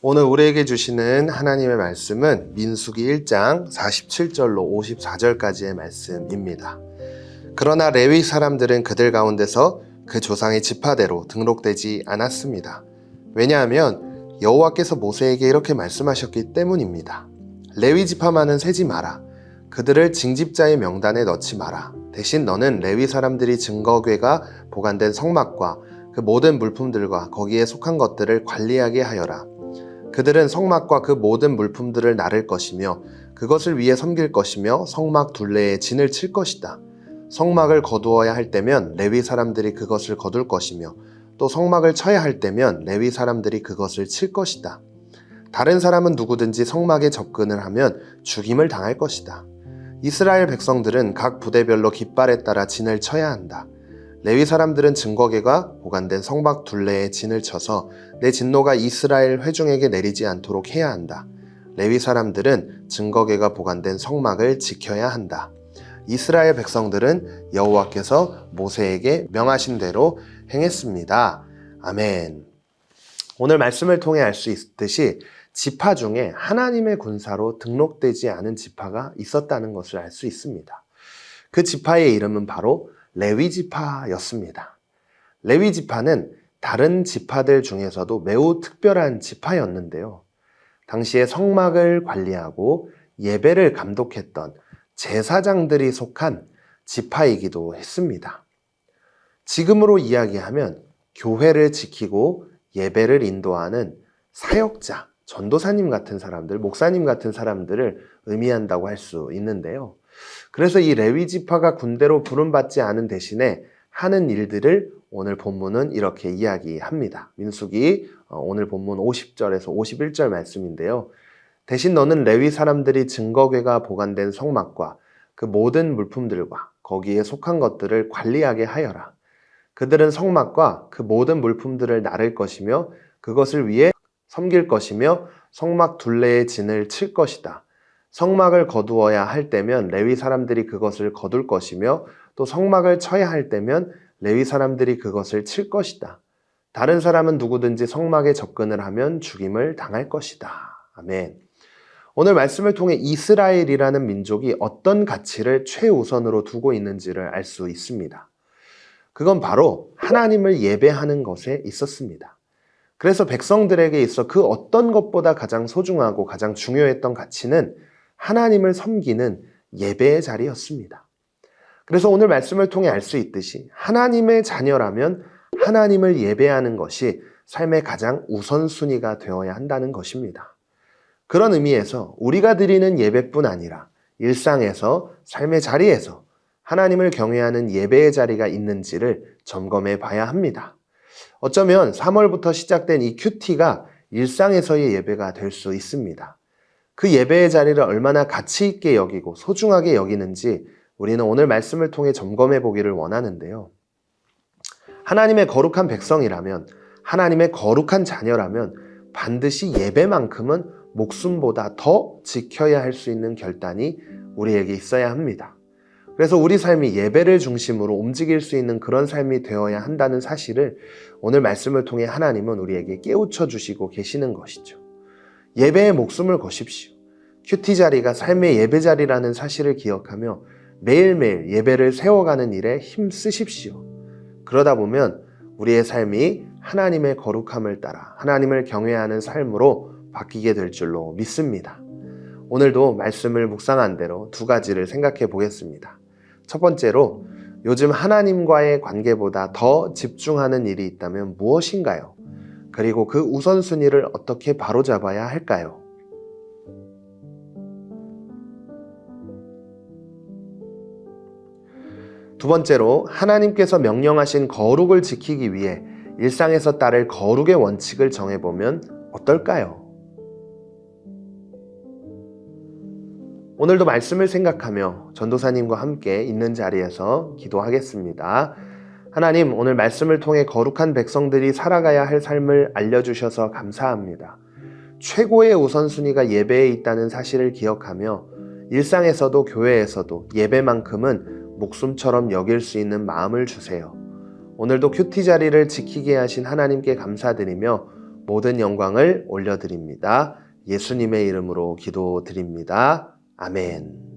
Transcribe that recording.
오늘 우리에게 주시는 하나님의 말씀은 민수기 1장 47절로 54절까지의 말씀입니다. 그러나 레위 사람들은 그들 가운데서 그 조상의 지파대로 등록되지 않았습니다. 왜냐하면 여호와께서 모세에게 이렇게 말씀하셨기 때문입니다. 레위 지파만은 세지 마라. 그들을 징집자의 명단에 넣지 마라. 대신 너는 레위 사람들이 증거궤가 보관된 성막과 그 모든 물품들과 거기에 속한 것들을 관리하게 하여라. 그들은 성막과 그 모든 물품들을 나를 것이며 그것을 위해 섬길 것이며 성막 둘레에 진을 칠 것이다. 성막을 거두어야 할 때면 레위 사람들이 그것을 거둘 것이며 또 성막을 쳐야 할 때면 레위 사람들이 그것을 칠 것이다. 다른 사람은 누구든지 성막에 접근을 하면 죽임을 당할 것이다. 이스라엘 백성들은 각 부대별로 깃발에 따라 진을 쳐야 한다. 레위 사람들은 증거궤가 보관된 성막 둘레에 진을 쳐서 내 진노가 이스라엘 회중에게 내리지 않도록 해야 한다. 레위 사람들은 증거궤가 보관된 성막을 지켜야 한다. 이스라엘 백성들은 여호와께서 모세에게 명하신 대로 행했습니다. 아멘. 오늘 말씀을 통해 알 수 있듯이 지파 중에 하나님의 군사로 등록되지 않은 지파가 있었다는 것을 알 수 있습니다. 그 지파의 이름은 바로 레위 지파였습니다. 레위 지파는 다른 지파들 중에서도 매우 특별한 지파였는데요. 당시에 성막을 관리하고 예배를 감독했던 제사장들이 속한 지파이기도 했습니다. 지금으로 이야기하면 교회를 지키고 예배를 인도하는 사역자, 전도사님 같은 사람들, 목사님 같은 사람들을 의미한다고 할 수 있는데요. 그래서 이 레위 지파가 군대로 부름받지 않은 대신에 하는 일들을 오늘 본문은 이렇게 이야기합니다. 민수기 오늘 본문 50절에서 51절 말씀인데요. 대신 너는 레위 사람들이 증거궤가 보관된 성막과 그 모든 물품들과 거기에 속한 것들을 관리하게 하여라. 그들은 성막과 그 모든 물품들을 나를 것이며 그것을 위해 섬길 것이며 성막 둘레에 진을 칠 것이다. 성막을 거두어야 할 때면 레위 사람들이 그것을 거둘 것이며 또 성막을 쳐야 할 때면 레위 사람들이 그것을 칠 것이다. 다른 사람은 누구든지 성막에 접근을 하면 죽임을 당할 것이다. 아멘. 오늘 말씀을 통해 이스라엘이라는 민족이 어떤 가치를 최우선으로 두고 있는지를 알 수 있습니다. 그건 바로 하나님을 예배하는 것에 있었습니다. 그래서 백성들에게 있어 그 어떤 것보다 가장 소중하고 가장 중요했던 가치는 하나님을 섬기는 예배의 자리였습니다. 그래서 오늘 말씀을 통해 알 수 있듯이 하나님의 자녀라면 하나님을 예배하는 것이 삶의 가장 우선순위가 되어야 한다는 것입니다. 그런 의미에서 우리가 드리는 예배뿐 아니라 일상에서 삶의 자리에서 하나님을 경외하는 예배의 자리가 있는지를 점검해 봐야 합니다. 어쩌면 3월부터 시작된 이 큐티가 일상에서의 예배가 될 수 있습니다. 그 예배의 자리를 얼마나 가치 있게 여기고 소중하게 여기는지 우리는 오늘 말씀을 통해 점검해 보기를 원하는데요. 하나님의 거룩한 백성이라면, 하나님의 거룩한 자녀라면 반드시 예배만큼은 목숨보다 더 지켜야 할 수 있는 결단이 우리에게 있어야 합니다. 그래서 우리 삶이 예배를 중심으로 움직일 수 있는 그런 삶이 되어야 한다는 사실을 오늘 말씀을 통해 하나님은 우리에게 깨우쳐 주시고 계시는 것이죠. 예배에 목숨을 거십시오. 큐티 자리가 삶의 예배 자리라는 사실을 기억하며 매일매일 예배를 세워가는 일에 힘 쓰십시오. 그러다 보면 우리의 삶이 하나님의 거룩함을 따라 하나님을 경외하는 삶으로 바뀌게 될 줄로 믿습니다. 오늘도 말씀을 묵상한 대로 두 가지를 생각해 보겠습니다. 첫 번째로 요즘 하나님과의 관계보다 더 집중하는 일이 있다면 무엇인가요? 그리고 그 우선순위를 어떻게 바로잡아야 할까요? 두 번째로 하나님께서 명령하신 거룩을 지키기 위해 일상에서 따를 거룩의 원칙을 정해보면 어떨까요? 오늘도 말씀을 생각하며 전도사님과 함께 있는 자리에서 기도하겠습니다. 하나님, 오늘 말씀을 통해 거룩한 백성들이 살아가야 할 삶을 알려주셔서 감사합니다. 최고의 우선순위가 예배에 있다는 사실을 기억하며 일상에서도 교회에서도 예배만큼은 목숨처럼 여길 수 있는 마음을 주세요. 오늘도 큐티 자리를 지키게 하신 하나님께 감사드리며 모든 영광을 올려드립니다. 예수님의 이름으로 기도드립니다. 아멘.